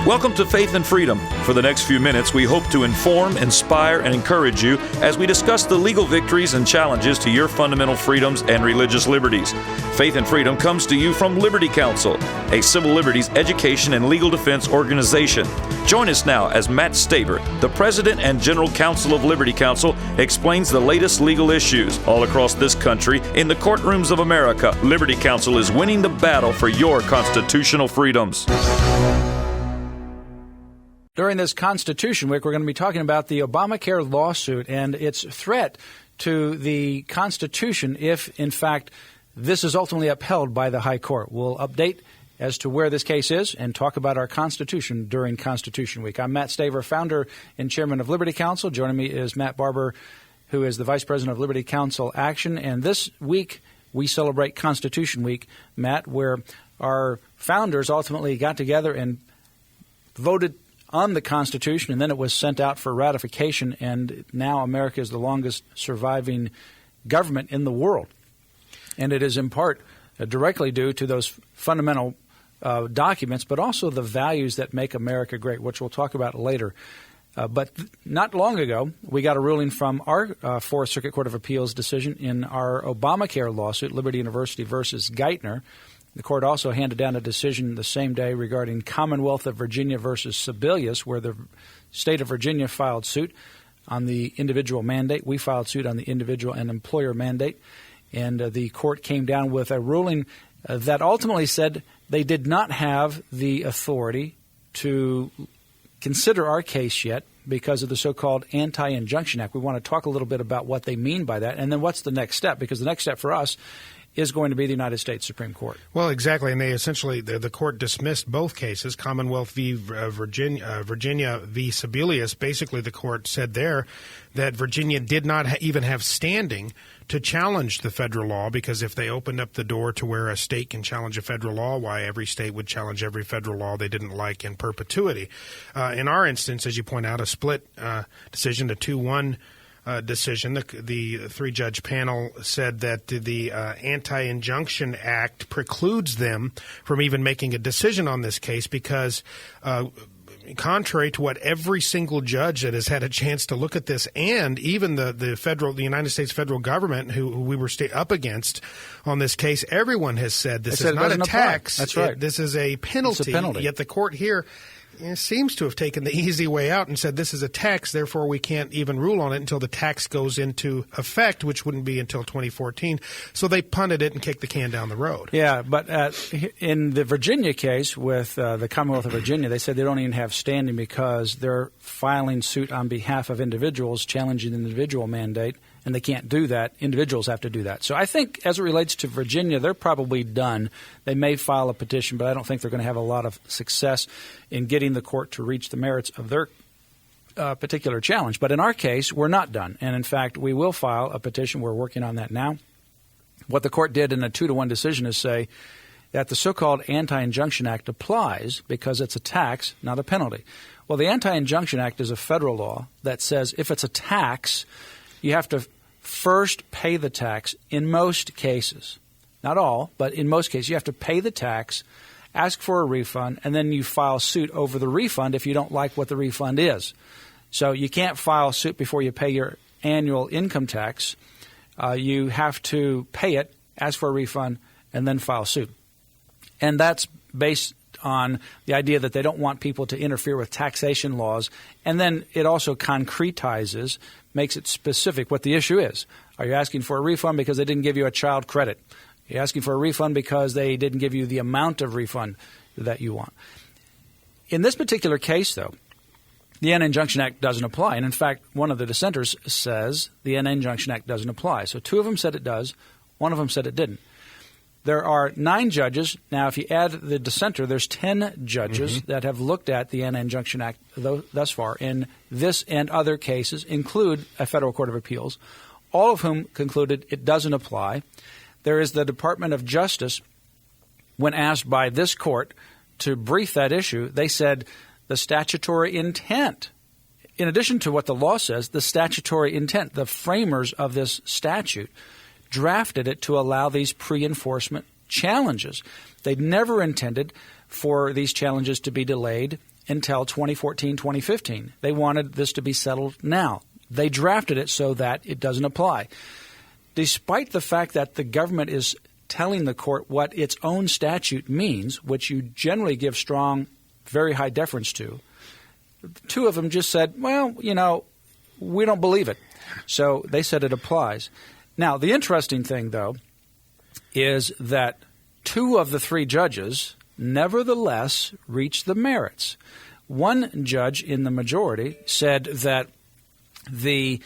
Welcome to Faith and Freedom. For the next few minutes, we hope to inform, inspire, and encourage you as we discuss the legal victories and challenges to your fundamental freedoms and religious liberties. Faith and Freedom comes to you from Liberty Counsel, a civil liberties education and legal defense organization. Join us now as Matt Staver, the President and General Counsel of Liberty Counsel, explains the latest legal issues all across this country in the courtrooms of America. Liberty Counsel is winning the battle for your constitutional freedoms. During this Constitution Week, we're going to be talking about the Obamacare lawsuit and its threat to the Constitution if, in fact, this is ultimately upheld by the High Court. We'll update as to where this case is and talk about our Constitution during Constitution Week. I'm Matt Staver, founder and chairman of Liberty Counsel. Joining me is Matt Barber, who is the vice president of Liberty Counsel Action. And this week, we celebrate Constitution Week, Matt, where our founders ultimately got together and voted on the Constitution, and then it was sent out for ratification, and now America is the longest surviving government in the world. And it is in part directly due to those fundamental documents, but also the values that make America great, which we'll talk about later. But not long ago, we got a ruling from our Fourth Circuit Court of Appeals decision in our Obamacare lawsuit, Liberty University versus Geithner. The court also handed down a decision the same day regarding Commonwealth of Virginia versus Sebelius, where the state of Virginia filed suit on the individual mandate. We filed suit on the individual and employer mandate. And the court came down with a ruling that ultimately said they did not have the authority to consider our case yet because of the so-called Anti-Injunction Act. We want to talk a little bit about what they mean by that, and then what's the next step, because the next step for us is going to be the United States Supreme Court. Well, exactly, and they essentially, the court dismissed both cases, Commonwealth v. Virginia v. Sebelius. Basically, the court said there that Virginia did not even have standing to challenge the federal law, because if they opened up the door to where a state can challenge a federal law, why every state would challenge every federal law they didn't like in perpetuity. In our instance, as you point out, a split decision, a 2-1 decision. The three-judge panel said that the Anti-Injunction Act precludes them from even making a decision on this case because contrary to what every single judge that has had a chance to look at this, and even the United States federal government who we were up against on this case, everyone has said this is not a tax. That's right. This is a penalty. It's a penalty. Yet the court here seems to have taken the easy way out and said this is a tax, therefore we can't even rule on it until the tax goes into effect, which wouldn't be until 2014. So they punted it and kicked the can down the road. Yeah, but in the Virginia case with the Commonwealth of Virginia, they said they don't even have standing because they're filing suit on behalf of individuals challenging the individual mandate, and they can't do that. Individuals have to do that. So I think as it relates to Virginia, they're probably done. They may file a petition, but I don't think they're going to have a lot of success in getting the court to reach the merits of their particular challenge. But in our case, we're not done. And in fact, we will file a petition. We're working on that now. What the court did in a 2-1 decision is say that the so-called Anti-Injunction Act applies because it's a tax, not a penalty. Well, the Anti-Injunction Act is a federal law that says if it's a tax, you have to first pay the tax in most cases. Not all, but in most cases, you have to pay the tax, ask for a refund, and then you file suit over the refund if you don't like what the refund is. So you can't file suit before you pay your annual income tax. You have to pay it, ask for a refund, and then file suit. And that's based on the idea that they don't want people to interfere with taxation laws. And then it also concretizes, makes it specific what the issue is. Are you asking for a refund because they didn't give you a child credit? Are you asking for a refund because they didn't give you the amount of refund that you want? In this particular case, though, the Anti-Injunction Act doesn't apply. And in fact, one of the dissenters says the Anti-Injunction Act doesn't apply. So 2 of them said it does. 1 of them said it didn't. There are 9 judges. Now, if you add the dissenter, there's 10 judges that have looked at the Anti-Injunction Act thus far. In this and other cases include a federal court of appeals, all of whom concluded it doesn't apply. There is the Department of Justice. When asked by this court to brief that issue, they said the statutory intent, in addition to what the law says, the statutory intent, the framers of this statute drafted it to allow these pre-enforcement challenges. They'd never intended for these challenges to be delayed until 2014, 2015. They wanted this to be settled now. They drafted it so that it doesn't apply. Despite the fact that the government is telling the court what its own statute means, which you generally give strong, very high deference to, two of them just said, well, we don't believe it. So they said it applies. Now, the interesting thing, though, is that two of the three judges nevertheless reached the merits. One judge in the majority said that the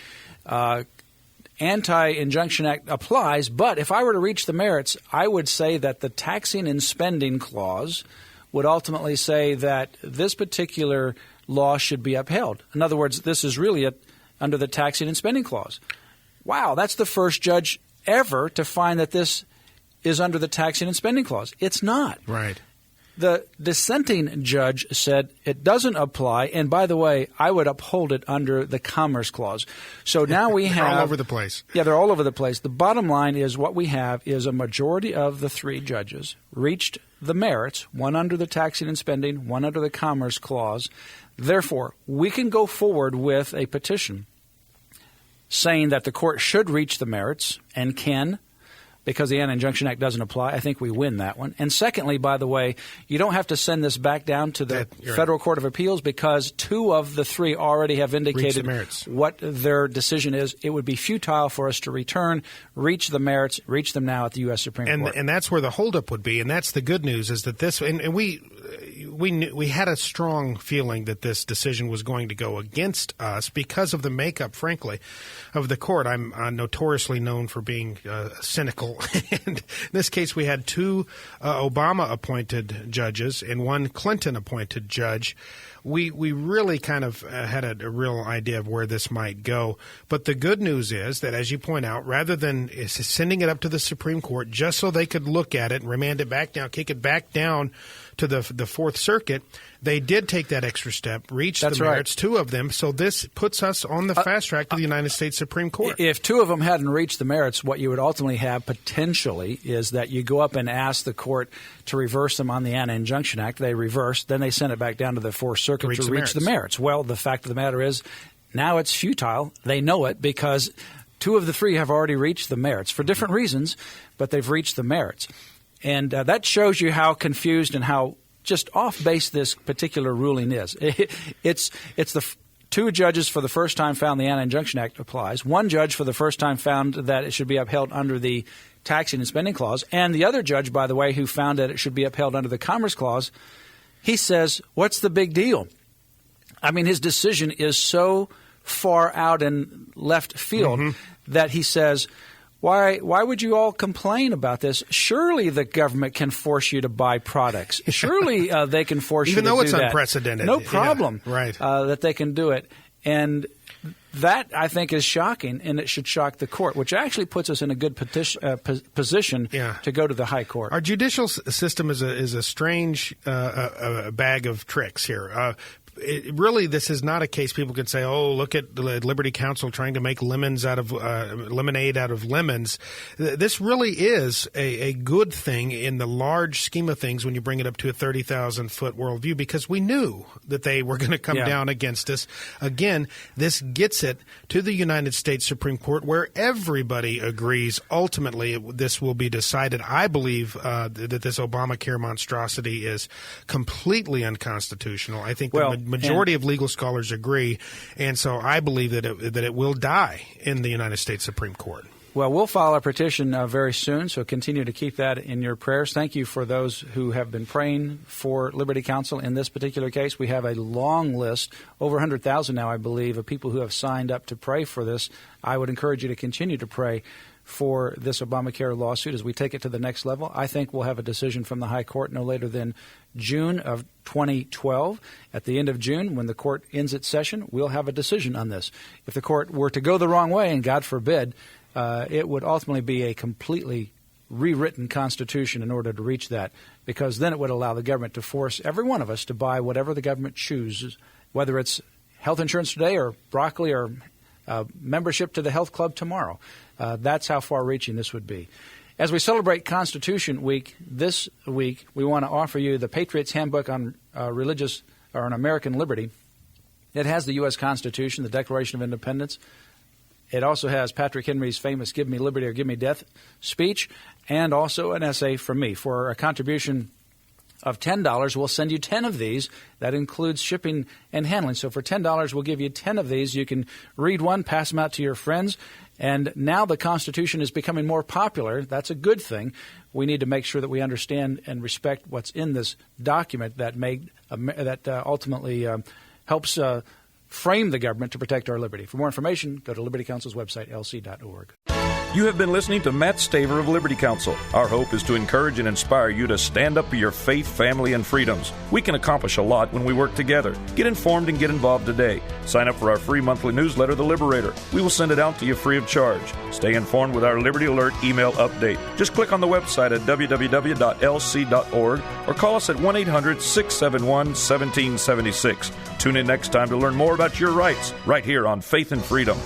Anti-Injunction Act applies, but if I were to reach the merits, I would say that the taxing and spending clause would ultimately say that this particular law should be upheld. In other words, this is really under the taxing and spending clause. Wow, that's the first judge ever to find that this is under the taxing and spending clause. It's not. Right. The dissenting judge said it doesn't apply, and by the way, I would uphold it under the Commerce Clause. So now we have all over the place. Yeah, they're all over the place. The bottom line is what we have is a majority of the three judges reached the merits, one under the taxing and spending, one under the Commerce Clause. Therefore, we can go forward with a petition saying that the court should reach the merits and can, because the Anti-Injunction Act doesn't apply. I think we win that one. And secondly, by the way, you don't have to send this back down to the Federal Court of Appeals because two of the three already have indicated what their decision is. It would be futile for us to reach the merits, reach them now at the U.S. Supreme Court. And that's where the holdup would be. And that's the good news is that this – and we had a strong feeling that this decision was going to go against us because of the makeup, frankly, of the court. I'm notoriously known for being cynical. And in this case, we had two Obama-appointed judges and one Clinton-appointed judge. We really kind of had a real idea of where this might go. But the good news is that, as you point out, rather than sending it up to the Supreme Court just so they could look at it and remand it back down, kick it back down to the Fourth Circuit, they did take that extra step, reach the merits, two of them. So this puts us on the fast track to the United States Supreme Court. If two of them hadn't reached the merits, what you would ultimately have potentially is that you go up and ask the court to reverse them on the Anti-Injunction Act. They reversed, then they sent it back down to the Fourth Circuit to reach the merits. Well, the fact of the matter is now it's futile. They know it because two of the three have already reached the merits for different reasons, but they've reached the merits. And that shows you how confused and how just off base this particular ruling is. It's the two judges for the first time found the Anti-Injunction Act applies. One judge for the first time found that it should be upheld under the Taxing and Spending Clause. And the other judge, by the way, who found that it should be upheld under the Commerce Clause, he says, what's the big deal? I mean, his decision is so far out in left field that he says, Why would you all complain about this? Surely the government can force you to buy products. Surely they can force you to do that. Even though it's unprecedented. No problem right. That they can do it. And that, I think, is shocking, and it should shock the court, which actually puts us in a good position to go to the high court. Our judicial system is a strange bag of tricks here. Really, this is not a case people can say, oh, look at the Liberty Counsel trying to make lemonade out of lemons. This really is a good thing in the large scheme of things when you bring it up to a 30,000-foot worldview, because we knew that they were going to come down against us. Again, this gets it to the United States Supreme Court, where everybody agrees ultimately this will be decided. I believe that this Obamacare monstrosity is completely unconstitutional. I think the majority of legal scholars agree, and so I believe that it will die in the United States Supreme Court. Well, we'll file a petition very soon, so continue to keep that in your prayers. Thank you for those who have been praying for Liberty Counsel in this particular case. We have a long list, over 100,000 now, I believe, of people who have signed up to pray for this. I would encourage you to continue to pray for this Obamacare lawsuit as we take it to the next level. I think we'll have a decision from the high court no later than June of 2012. At the end of June, when the court ends its session, we'll have a decision on this. If the court were to go the wrong way, and God forbid, it would ultimately be a completely rewritten Constitution in order to reach that, because then it would allow the government to force every one of us to buy whatever the government chooses, whether it's health insurance today or broccoli or membership to the health club tomorrow. That's how far-reaching this would be. As we celebrate Constitution Week this week, we want to offer you the Patriot's Handbook on Religious or an American Liberty, it has the U.S. Constitution, the Declaration of Independence. It also has Patrick Henry's famous "Give me liberty or give me death" speech, and also an essay from me. For a contribution of $10, we'll send you 10 of these. That includes shipping and handling. So for $10, we'll give you 10 of these. You can read one, pass them out to your friends. And now the Constitution is becoming more popular. That's a good thing. We need to make sure that we understand and respect what's in this document that ultimately helps frame the government to protect our liberty. For more information, go to Liberty Counsel's website, lc.org. You have been listening to Matt Staver of Liberty Counsel. Our hope is to encourage and inspire you to stand up for your faith, family, and freedoms. We can accomplish a lot when we work together. Get informed and get involved today. Sign up for our free monthly newsletter, The Liberator. We will send it out to you free of charge. Stay informed with our Liberty Alert email update. Just click on the website at www.lc.org or call us at 1-800-671-1776. Tune in next time to learn more about your rights right here on Faith and Freedom.